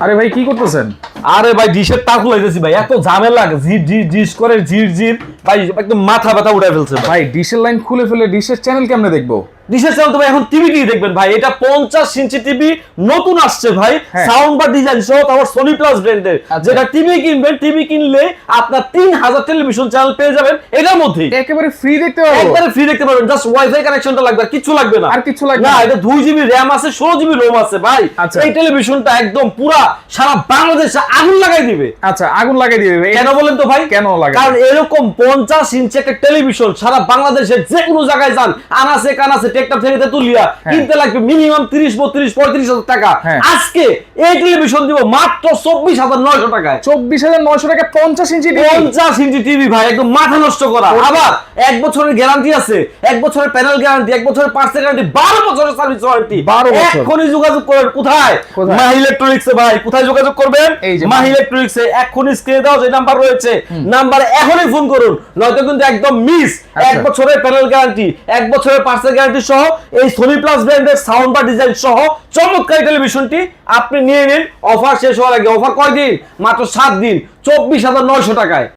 আরে ভাই কি করতেছেন? আরে ভাই ডিশের তার খুলাইতেছি ভাই, এত ঝামেলা জিস করে জির ভাই, একদম মাথা ব্যথা উঠাই ফেলছে ভাই। ভাই ডিশের লাইন খুলে ফেলে ডিশের চ্যানেল কেমনে দেখবো? ডিশের চ্যানেল তো ভাই এখন টিভি দিয়ে দেখবেন ভাই, এটা 50 ইঞ্চি টিভি নতুন আসছে ভাই, হ্যাঁ। সাউন্ড বা ডিজাইন সহ, তারপর সোনি প্লাস ব্র্যান্ডের। আচ্ছা। যেটা টিভি কিনবেন, টিভি কিনলে আপনার 3000 টেলিভিশন চ্যানেল পেয়ে যাবেন এটার মধ্যেই। একেবারে ফ্রি দেখতে পারবো? একবারে ফ্রি দেখতে পারবেন, জাস্ট ওয়াইফাই কানেকশনটা লাগবে, আর কিছু লাগবে না। আর কিছু লাগবে না, না? এটা 2 জিবি র‍্যাম আছে, 16 জিবি রোম আছে ভাই। আচ্ছা। এই টেলিভিশনটা একদম পুরা সারা বাংলাদেশে আগুন লাগাই দিবে। আচ্ছা, আগুন লাগাই দিবে? কেন বলেন তো ভাই? কেন লাগাই? কারণ এরকম 50 ইঞ্চি একটা টেলিভিশন সারা বাংলাদেশের যে কোনো জায়গায় যান, আনাসে কানাসে টেকটা থেকে তুলিয়া কিনতে লাগবে মিনিমাম 30, 32, 35 হাজার টাকা। হ্যাঁ। আজকে এই টেলিভিশন দিব মাত্র 24,900 টাকায়। 24,900 টাকা 50 ইঞ্চি টিভি? 50 ইঞ্চি টিভি ভাই, একদম মাথা নষ্ট করা। আবার 1 বছরের গ্যারান্টি আছে, 1 বছরের প্যানেল গ্যারান্টি, 1 বছরের পার্টস গ্যারান্টি, 12 বছরের সার্ভিস ওয়ারেন্টি। 12 বছর। এখনই যোগাযোগ করেন। কোথায়? কোথায়? মাহি ইলেকট্রনিক্স এ ভাই। কোথায় যোগাযোগ করবেন? এই যে মাহি ইলেকট্রনিক্স এ এখনই স্ক্রিনে দাও যে নাম্বার রয়েছে, নাম্বারে এখনই ফোন করুন, নয়তো কিন্তু একদম মিস। আচ্ছা। 1 বছরের প্যানেল গ্যারান্টি, 1 বছরের পার্টস গ্যারান্টি সহ এই সোনি প্লাস ব্র্যান্ডের সাউন্ড বা ডিজাইন সহ চমৎকার টেলিভিশনটি আপনি নিয়ে নিন। অফার শেষ হওয়ার আগে। অফার কয়দিন? মাত্র 7 দিন, 24,900 টাকায়।